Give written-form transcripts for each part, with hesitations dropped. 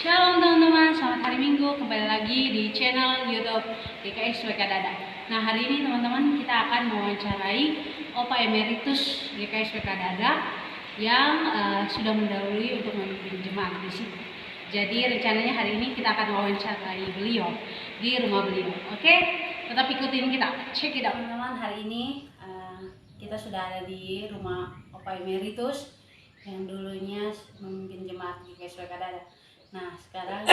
Shalom teman-teman, selamat hari Minggu, kembali lagi di channel YouTube GKI WK Dada. Nah, hari ini teman-teman kita akan mewawancarai Opa Emeritus GKI WK Dada yang sudah mendahului untuk memimpin jemaat di sini. Jadi rencananya hari ini kita akan mewawancarai beliau di rumah beliau. Oke, tetap ikutin kita. Check it out teman-teman. Hari ini kita sudah ada di rumah Opa Emeritus yang dulunya memimpin jemaat GKI WK Dada. Nah, sekarang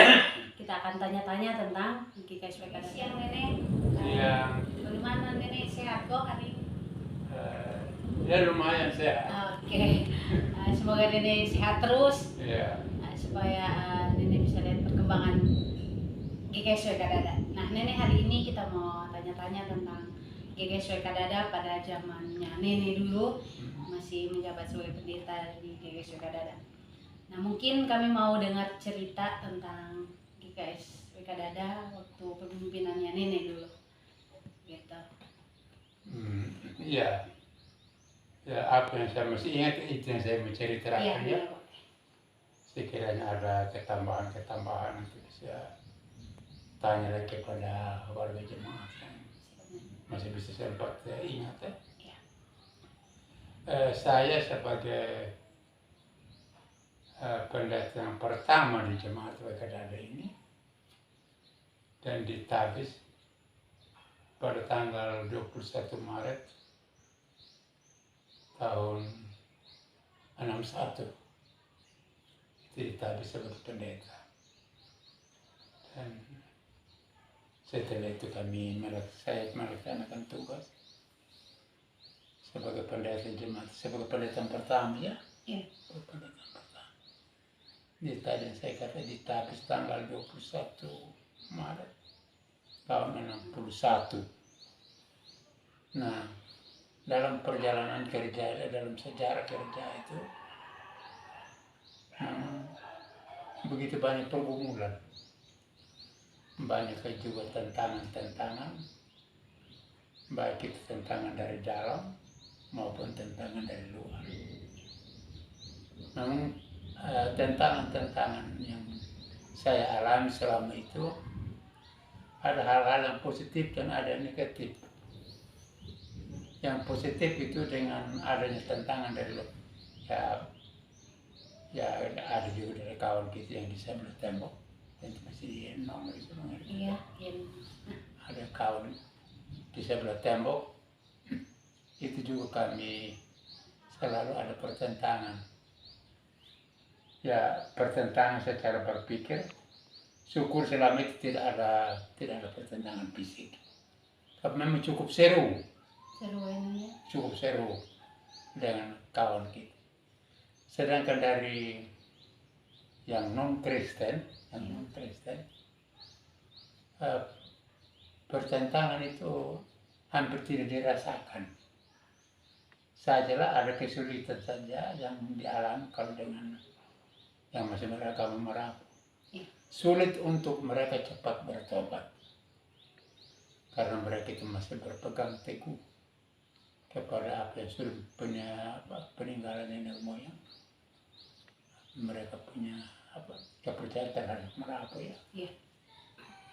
kita akan tanya-tanya tentang GKI WK Dada. Siang Nenek. Siang. Bagaimana Nenek, sehat kok hari ini? Ya lumayan sehat. Oke. Semoga Nenek sehat terus. Iya. Supaya Nenek bisa lihat perkembangan GKI WK Dada. Nah, Nenek hari ini kita mau tanya-tanya tentang GKI WK Dada pada zamannya Nenek dulu masih menjabat sebagai pendeta di GKI WK Dada. Nah, mungkin kami mau dengar cerita tentang GKI WK Dada waktu kepemimpinannya Nenek dulu. Gitu. Iya. Ya, apa yang saya masih ingat itu yang saya mau ceritakan ya. Sekiranya ada ketambahan nanti bisa tanya lagi kepada warga jemaat yang masih bisa sempat ingat ya. Saya sebagai pendeta yang pertama di jemaat WK Dada ini dan ditabis pada tanggal 21 Maret tahun 61 itu ditabis sebagai pendeta. Dan setelah itu saya melaksanakan tugas sebagai pendeta jemaat, sebagai pendeta yang pertama ya. Iya. Pendeta yang pertama. Tadi saya kata ditabis tanggal 21 Maret tahun 61. Nah, dalam perjalanan kerja, dalam sejarah kerja itu begitu banyak pergumulan, banyak juga tantangan-tantangan, baik itu tantangan dari dalam maupun tantangan dari luar. Namun tantangan-tantangan yang saya alami selama itu ada hal-hal yang positif dan ada yang negatif. Yang positif itu dengan adanya tantangan dari luar. Ya ada juga dari kawan kita yang di sebelah tembok yang masih nomor itu mengerti. Iya. Ada kawan di sebelah tembok itu juga kami selalu ada pertentangan. Ya pertentangan secara berpikir, syukur selama itu tidak ada pertentangan fisik. Tapi memang cukup seru dengan kawan kita. Sedangkan dari yang non Kristen, pertentangan itu hampir tidak dirasakan. Sajalah ada kesulitan saja yang dialami kalau dengan yang masih beragama merapu. Sulit untuk mereka cepat bertobat karena mereka itu masih berpegang teguh kepada apa yang sudah peninggalan nenek moyang. Mereka punya kepercayaan terhadap merapu ya.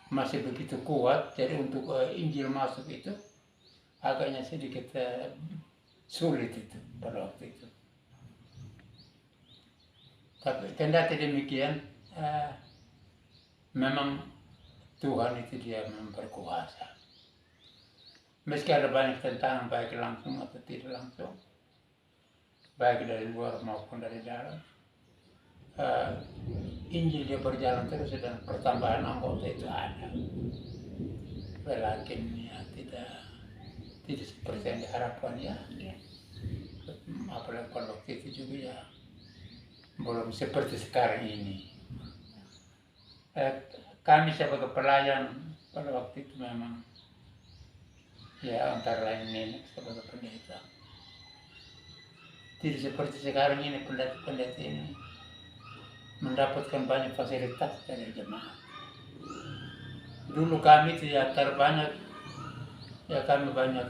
Masih begitu kuat, jadi untuk Injil masuk itu agaknya sedikit sulit itu pada waktu itu. Tapi kendati demikian, memang Tuhan itu dia memperkuasa. Meski ada banyak tantangan baik langsung atau tidak langsung, baik dari luar maupun dari dalam, Injil dia berjalan terus dan pertambahan anggota itu ada. Walaupun ya tidak seperti yang diharapkan ya. Apalagi pada waktu itu juga ya belum seperti sekarang ini. Kami sebagai pelayan pada waktu itu memang ya antara lain nenek sebagai pendeta. Tidak seperti sekarang ini pendeta ini mendapatkan banyak fasilitas dari jemaat. Dulu kami tidak terbanyak, ya kami banyak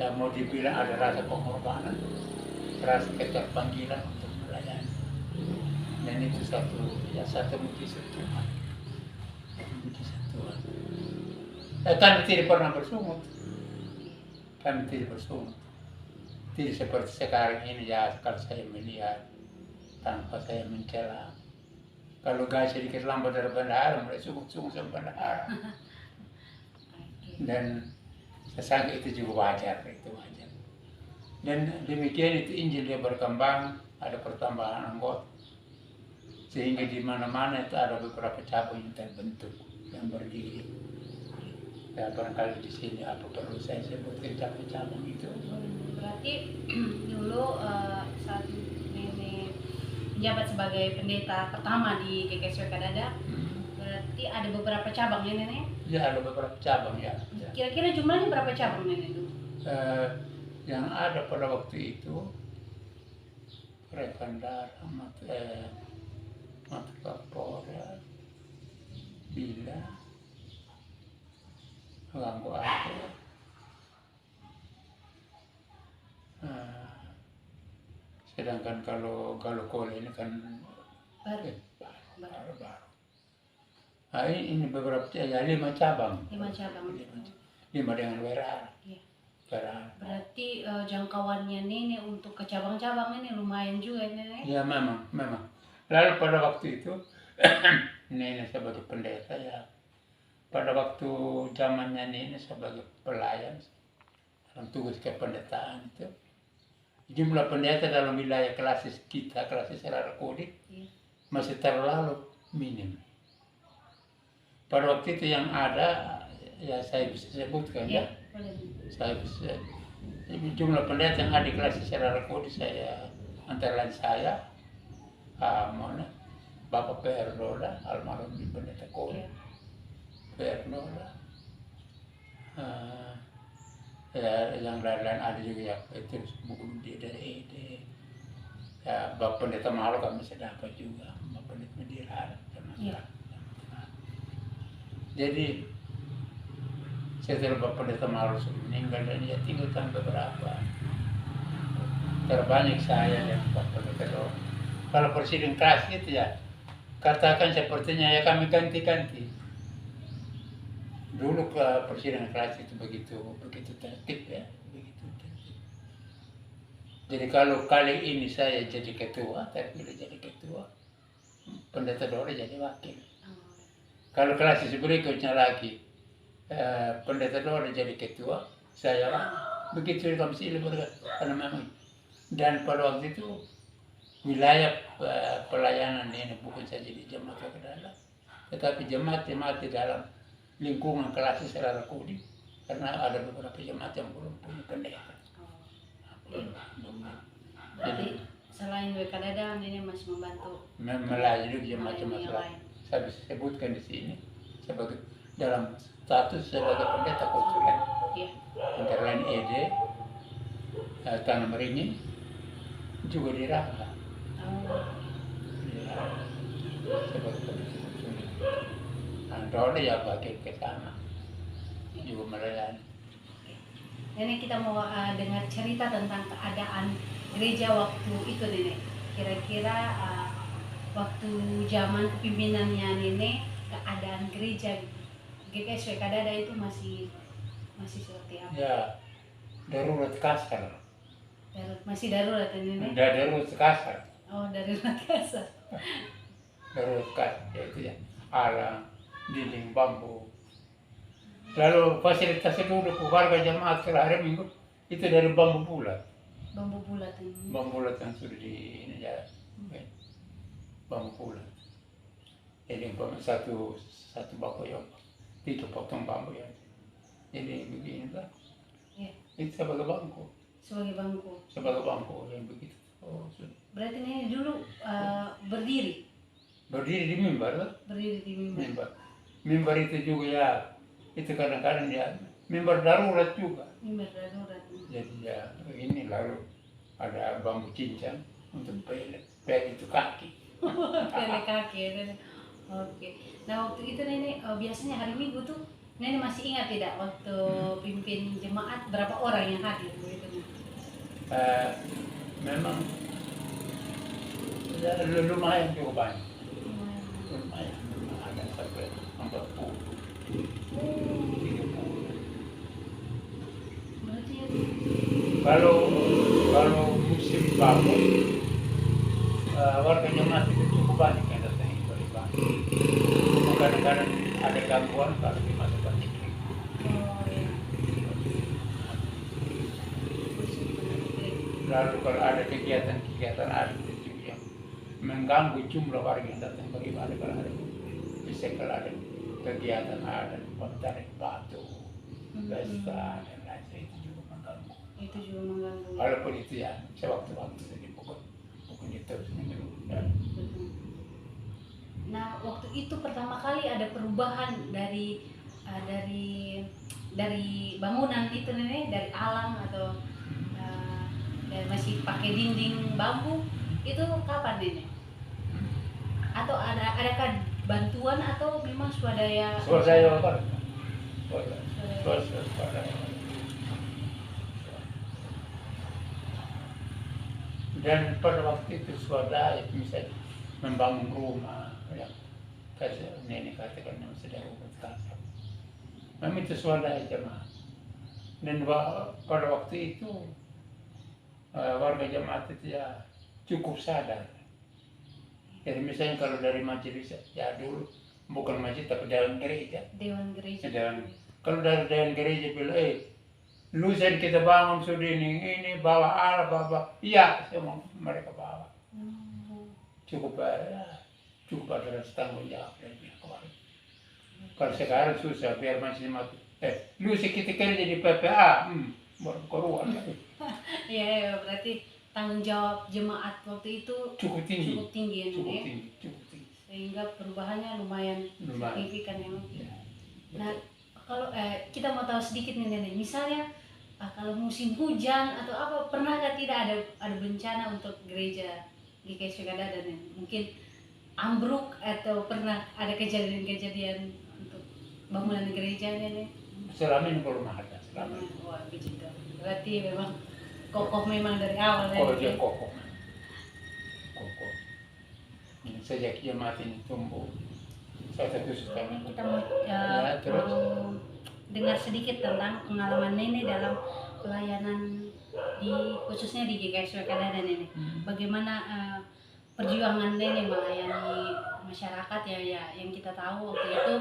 ya mau dibilang ada rasa pengorbanan, rasa keterpanggilan untuk melayani. Dan itu satu mujizat Tuhan. Mujizat Tuhan. Kami tidak pernah bersungut. Kami tidak bersungut. Tidak seperti sekarang ini ya, kalau saya melihat tanpa saya mencela. Kalau gas sedikit lambat dari bendahara, mulai sungut-sungut sama bendahara. Dan saya sangka itu juga wajar, itu wajar. Dan demikian itu Injil dia berkembang, ada pertambahan anggota. Sehingga di mana-mana itu ada beberapa cabang yang terbentuk, yang berdiri. Ya barangkali di sini apa perlu saya sebutkan cabang-cabang itu. Berarti dulu saat nenek menjabat sebagai pendeta pertama di GKSW Kadada, berarti ada beberapa cabang ya nenek? Ya ada beberapa cabang ya. Kira-kira jumlahnya berapa cabang nenek dulu? Yang ada pada waktu itu Rekandara, Kapolda, Bila, Ganggu Aceh, sedangkan kalau Galukole ini kan Baru. baru. Nah, ini beberapa ya 5 cabang. 5 cabang. 5 dengan WRA. Iya. WRA. Berarti jangkauannya nenek untuk ke cabang-cabang ini lumayan juga nenek? Ya memang. Lalu pada waktu itu nenek sebagai pendeta ya. Pada waktu zamannya nenek sebagai pelayan dalam tugas kependetaan itu, jumlah pendeta dalam wilayah klasis kita, klasis Rarakudik, masih terlalu minim. Pada waktu itu yang ada, ya saya bisa sebutkan ya. Saya bisa, jumlah pendeta yang ada di klasis Rarakudik saya, antara lain saya, Bapak Perdola, almarhum di pendeta Kodi. Perdola. Ya, yang lain-lain ada juga ya, Petrus Budi dari Ede. Ya, Bapak Pendeta Malu kami bisa dapat juga, Bapak Pendeta Medira. Jadi setelah Bapak Pendeta Malu meninggal dan dia tinggalkan beberapa. Terbanyak saya dan Bapak Pendeta Doa. Kalau presiden keras gitu ya, katakan sepertinya ya kami ganti-ganti. Dulu presiden kelas itu begitu tertib ya, begitu tertib. Jadi kalau kali ini saya jadi ketua, terpilih jadi ketua, pendeta Dora jadi wakil. Kalau kelas berikutnya lagi, pendeta Dora jadi ketua, saya begitu kami silih karena memang. Dan pada waktu itu wilayah pelayanan ini bukan saja di jemaat Kadada, tetapi jemaat di dalam lingkungan klasis Rarakudik, karena ada beberapa jemaat yang belum punya pendeta. Jadi selain Kadada ini masih membantu melayani jemaat-jemaat lain. Saya bisa sebutkan di sini sebagai dalam status sebagai pendeta konsulen. Antara lain Ede, Tanah Meringin, juga di Rangga. Sebagai pendeta konsulen. Andorra ya bagi ke sana juga melayani. Nenek kita mau dengar cerita tentang keadaan gereja waktu itu nenek. Kira-kira waktu zaman kepimpinannya nenek, keadaan gereja GKSW Kadada itu masih seperti apa? Ya darurat kasar. Masih darurat ya nenek? Darurat kasar. Oh darurat kasar. Darurat kasar itu ya. Alang, dinding bambu. Lalu fasilitasnya dulu warga jemaat hari Minggu itu dari bambu bulat. Bambu bulat ini. Bambu bulat yang sudah di ini ya. Bambu bulat. Jadi satu bambu yang itu potong bambu ya. Jadi begini lah. Ya. Itu sebagai bangku. Sebagai bangku. Sebagai bangku yang begitu. Oh, sudah. Berarti ini dulu berdiri. Berdiri di mimbar lah. Berdiri di mimbar. Mimbar itu juga ya, itu kadang-kadang ya mimbar darurat juga. Mimbar darurat. Jadi ya ini lalu ada bambu cincang untuk pele itu kaki. Pele kaki ya. Oke. Nah waktu itu nenek biasanya hari Minggu tuh nenek masih ingat tidak waktu pimpin jemaat berapa orang yang hadir begitu? Memang Ya, lumayan cukup banyak. Lumayan. Ada sampai 40. 30. Berarti Kalau musim bagus, warga jemaat itu cukup banyak yang datang ke Bali. Cuma kadang-kadang ada gangguan kalau di masa pandemi. oh ya. Lalu kalau ada kegiatan ada itu yang mengganggu jumlah warga yang datang ke Bali kalau ada. Bisa kalau ada kegiatan ada tarik batu, pesta dan lain-lain itu juga mengganggu. Itu juga mengganggu. Walaupun itu ya sewaktu-waktu saja bukan terus menerus. Nah, waktu itu pertama kali ada perubahan dari bangunan itu nenek, dari alam atau dan masih pakai dinding bambu itu kapan nenek? Atau adakah bantuan atau memang swadaya? Swadaya apa? Swadaya. Dan pada waktu itu swadaya itu misalnya membangun rumah yang nenek katakan yang sedang rumah kasar. Memang itu swadaya jemaat. Dan pada waktu itu warga jemaat itu ya cukup sadar. Jadi misalnya kalau dari majelis ya dulu bukan masjid tapi dalam gereja. Dewan gereja. Kalau dari dewan gereja bilang, lusa kita bangun sudah ini bawa alat bawa, iya semua mereka bawa. Cukup ada tanggung jawab dari pihak keluarga. Kalau sekarang susah biar masih mati. Lusa kita kerja di PPA, baru keluar. Iya, berarti tanggung jawab jemaat waktu itu Cukup tinggi ya, cukup Nek. tinggi. Sehingga perubahannya lumayan signifikan ya. Ya, Nah, kalau kita mau tahu sedikit nih Nenek, misalnya kalau musim hujan atau apa, pernahkah tidak ada bencana untuk gereja GKI Sukadada dan mungkin ambruk atau pernah ada kejadian-kejadian untuk bangunan gereja Nenek? selama ini belum ada selama ini. Wah, begitu. Berarti memang kokoh memang dari awal ya. Oh dia kokoh. Sejak jemaat ini tumbuh, saya terus kami. Kita mau mau dengar sedikit tentang pengalaman Nenek dalam pelayanan khususnya di GKI Sukadada Nenek. Bagaimana perjuangan Nenek melayani masyarakat ya yang kita tahu waktu itu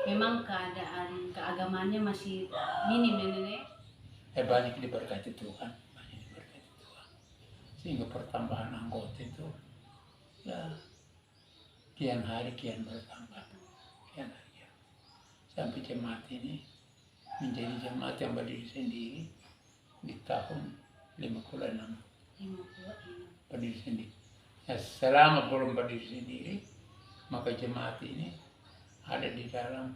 memang keadaan keagamaannya masih minim ya Nenek. Banyak diberkati Tuhan, sehingga pertambahan anggota itu ya kian hari kian bertambah, sampai jemaat ini menjadi jemaat yang berdiri sendiri di tahun 56. Berdiri sendiri. Ya, selama belum berdiri sendiri, maka jemaat ini ada di dalam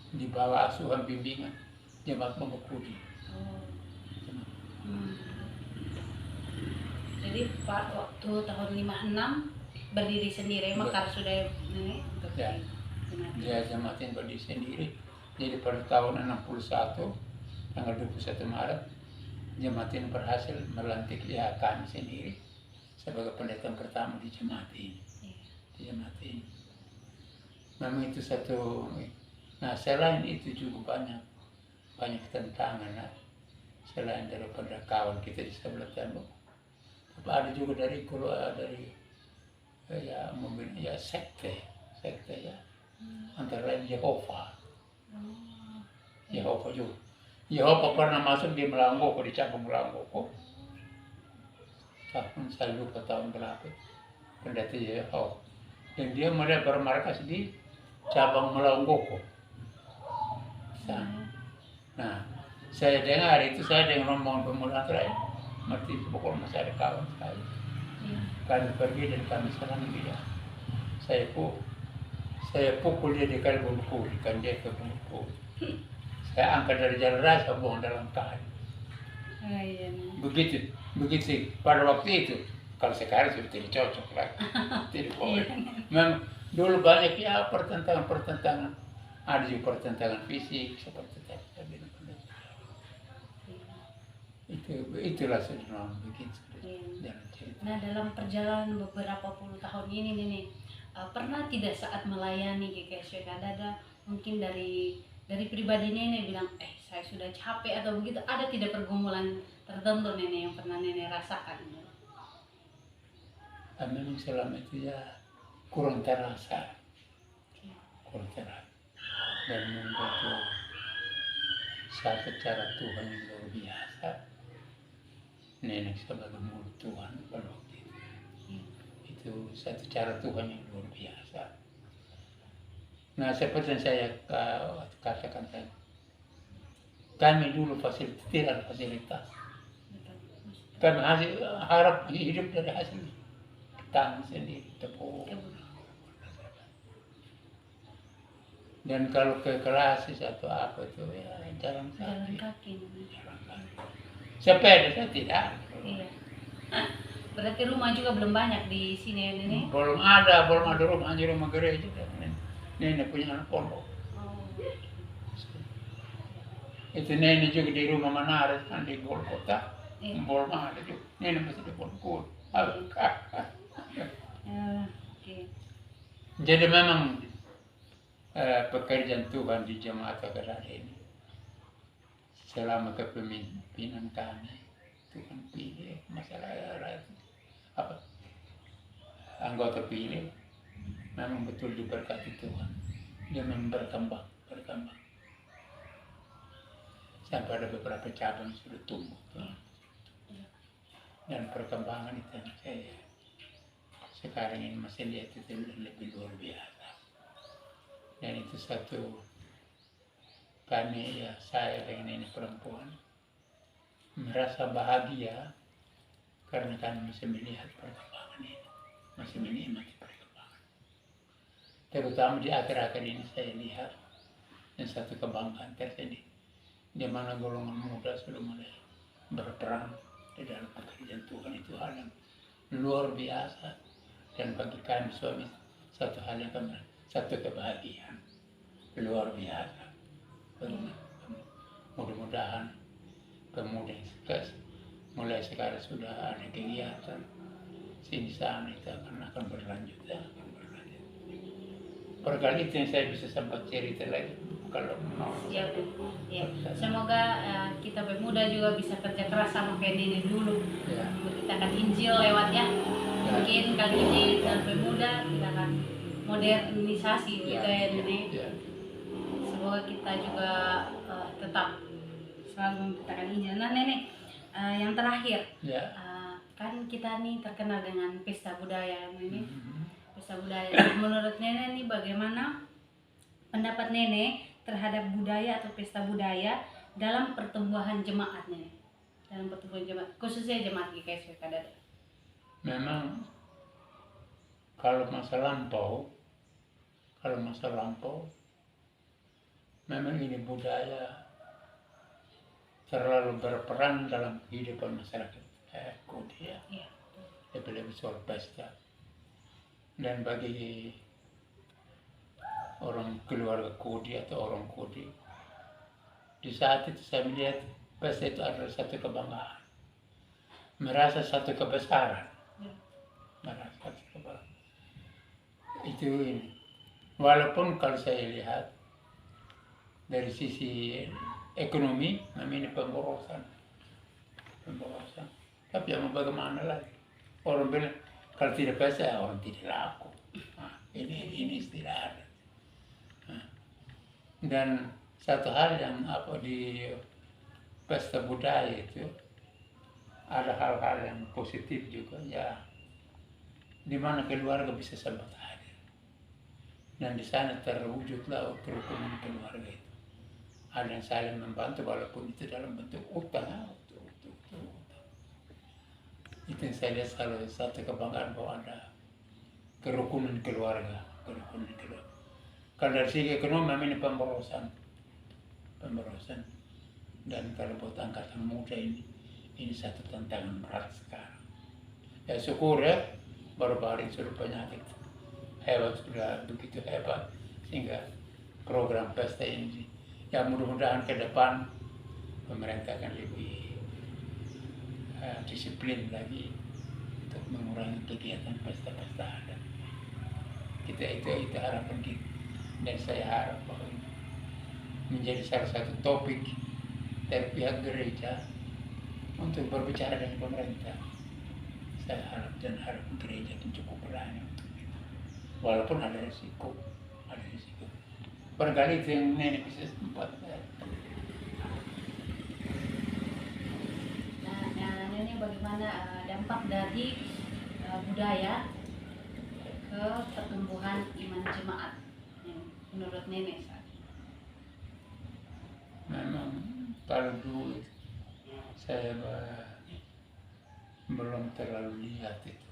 di bawah asuhan bimbingan jemaat Mengukudi. Jadi Pak waktu tahun 56 berdiri sendiri, maka sudah ini ya jemaat yang berdiri sendiri. Jadi pada tahun 61 tanggal 21 Maret jemaat ini berhasil melantik ya kami sendiri sebagai pendeta pertama di jemaat ini. Memang itu satu. Nah selain itu juga banyak tantangan. Selain daripada kawan kita di sebelah tembok, tapi ada juga dari sekte ya, antara lain Yehova juga. Yehova pernah masuk di Melanggoko, di cabang Melanggoko. Saya lupa tahun berapa. Pendeta Yehova. Dan dia mulai bermarkas di cabang Melanggoko. Nah, saya dengar itu, saya dengan rombongan pemuda terakhir mati pokok masih ada kawan sekali. Kami pergi dan kami serang dia. Saya pukul dia di kali bunuh, kan dia ke bunuh. Saya angkat dari jalan raya, saya buang dalam kali. Begitu pada waktu itu. Kalau sekarang sudah tidak cocok lagi, tidak boleh. Memang dulu banyak ya pertentangan. Ada juga pertentangan fisik seperti tadi. itulah sudah begitu. Iya. Jalan cerita. Nah, dalam perjalanan beberapa puluh tahun ini nih, pernah tidak saat melayani GKSW Kadada mungkin dari pribadi Nenek bilang, saya sudah capek atau begitu, ada tidak pergumulan tertentu Nenek yang pernah Nenek rasakan? Memang selama itu ya kurang terasa, dan membantu satu cara Tuhan yang luar biasa. Nenek sebagai murid Tuhan pada waktu itu satu cara Tuhan yang luar biasa. Nah, seperti yang saya katakan tadi, kami dulu tidak ada fasilitas. Kami harap hidup dari hasil tangan sendiri, tepuk. Dan kalau ke kelas atau apa itu ya jalan kaki. Sepeda saya tidak. Iya. Berarti rumah juga belum banyak di sini Nenek? Belum ada rumah, hanya rumah gereja. Nenek punya anak pondok. Itu nenek juga di rumah Manara kan di Golkota. Belum ada juga. Nenek masih di pondok. Jadi memang pekerjaan Tuhan di Jemaat Kadada ini selama kepemimpinan kami Tuhan pilih anggota pilih memang betul diberkati Tuhan. Dia memang berkembang sampai ada beberapa cabang sudah tumbuh dan perkembangan itu yang saya sekarang ini masih lihat itu lebih luar biasa. Dan itu satu kami ya saya dengan ini perempuan merasa bahagia karena kami masih melihat perkembangan ini, masih menikmati perkembangan. Terutama di akhir-akhir ini saya lihat dan satu kebanggaan tersendiri di mana golongan muda sudah mulai berperan di dalam pekerjaan Tuhan. Itu hal yang luar biasa dan bagi kami suami satu hal yang satu kebahagiaan luar biasa. Mudah-mudahan pemuda mulai sekarang sudah ada kegiatan sini sana itu akan berlanjut. Perkali itu yang saya bisa sempat cerita lagi kalau mau. Ya. Semoga kita pemuda juga bisa kerja keras sama kayak Nenek dulu. Memberitakan Injil lewat ya. Mungkin kali ini dalam pemuda kita akan modernisasi gitu ya Nenek. Semoga kita juga tetap selalu memberitakan Injil. Nah Nenek, yang terakhir, kan kita nih terkenal dengan pesta budaya Nenek. Pesta budaya. Menurut Nenek nih bagaimana pendapat Nenek terhadap budaya atau pesta budaya dalam pertumbuhan jemaat Nenek? Dalam pertumbuhan jemaat, khususnya jemaat GKSW Kadada. Memang kalau masa lampau memang ini budaya terlalu berperan dalam kehidupan masyarakat Kodi ya. Lebih soal pesta. Dan bagi orang keluarga Kodi atau orang Kodi, di saat itu saya melihat pesta itu adalah satu kebanggaan, merasa satu kebesaran, itu ini. Walaupun kalau saya lihat dari sisi ekonomi, memang ini pemborosan, tapi mau bagaimana lagi? Orang bilang kalau tidak pesta orang tidak laku. Ini tidak ada. Dan satu hal yang di pesta budaya itu ada hal-hal yang positif juga ya, di mana keluarga bisa sempat hadir dan di sana terwujudlah kerukunan keluarga itu. Ada yang saling membantu walaupun itu dalam bentuk utang. Itu yang saya lihat salah satu kebanggaan bahwa ada kerukunan keluarga. Kalau dari segi ekonomi ini pemborosan. Dan kalau buat angkatan muda ini satu tantangan berat sekarang. Ya syukur ya, baru-baru sudah penyakit hebat, sudah begitu hebat sehingga program pesta ini ya mudah-mudahan ke depan pemerintah akan lebih disiplin lagi untuk mengurangi kegiatan pesta-pesta adat. Itu harapan kita, dan saya harap bahwa ini menjadi salah satu topik dari pihak gereja untuk berbicara dengan pemerintah. Saya harap gereja itu cukup berani untuk itu, walaupun ada risiko. Barangkali itu yang nenek bisa sempat. Nah, nenek bagaimana dampak dari budaya ke pertumbuhan iman jemaat menurut nenek saat ini? Memang kalau dulu saya belum terlalu lihat itu,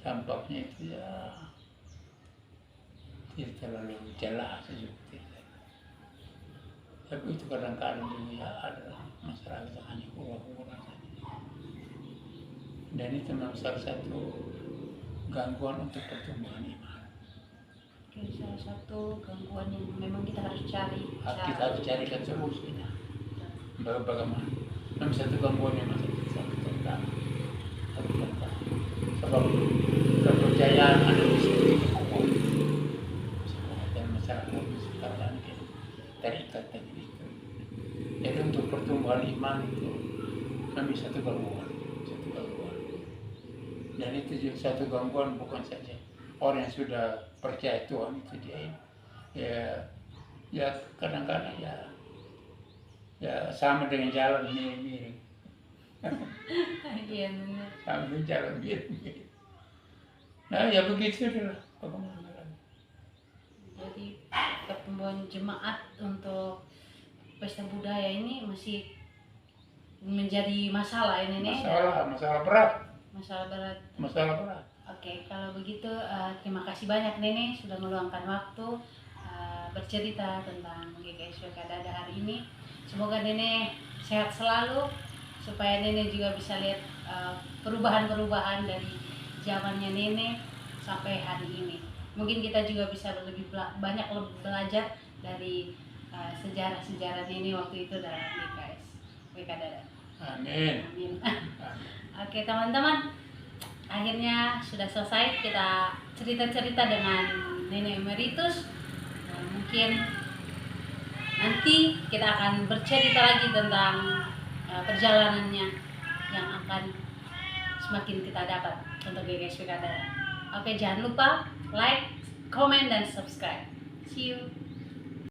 dampaknya itu ya tidak terlalu jelas seperti itu. Tapi itu kadang-kadang juga ya ada masyarakat yang hanya hura-hura saja. Dan itu memang salah satu gangguan untuk pertumbuhan iman. Oke, salah satu gangguan yang memang kita harus cari. Kita harus carikan solusinya. Bagaimana? Memang satu gangguan yang masih bisa tentang sebab kepercayaan ada di situ itu kuat. Dan masyarakat sekarang terikat tadi itu. Jadi untuk pertumbuhan iman itu kami satu gangguan. Dan itu juga satu gangguan bukan saja orang yang sudah percaya Tuhan itu dia ya kadang-kadang ya sama dengan jalan miring. Iya benar. Sama dengan jalan miring. Nah ya begitu lah bagaimana lagi. Jadi pertumbuhan jemaat untuk pesta budaya ini masih menjadi masalah ini nih. Masalah berat. Masalah berat. Oke, kalau begitu terima kasih banyak Nenek sudah meluangkan waktu bercerita tentang GKI SWK Dada hari ini. Semoga Nenek sehat selalu supaya Nenek juga bisa lihat perubahan-perubahan dari zamannya Nenek sampai hari ini. Mungkin kita juga bisa lebih banyak belajar dari sejarah-sejarah Nenek waktu itu dalam GKI SWK Dada. Amin. Oke teman-teman, akhirnya sudah selesai kita cerita-cerita dengan Nenek Emeritus. Mungkin nanti kita akan bercerita lagi tentang perjalanannya yang akan semakin kita dapat untuk GKI SWK Dada. Oke, jangan lupa like, comment, dan subscribe. See you.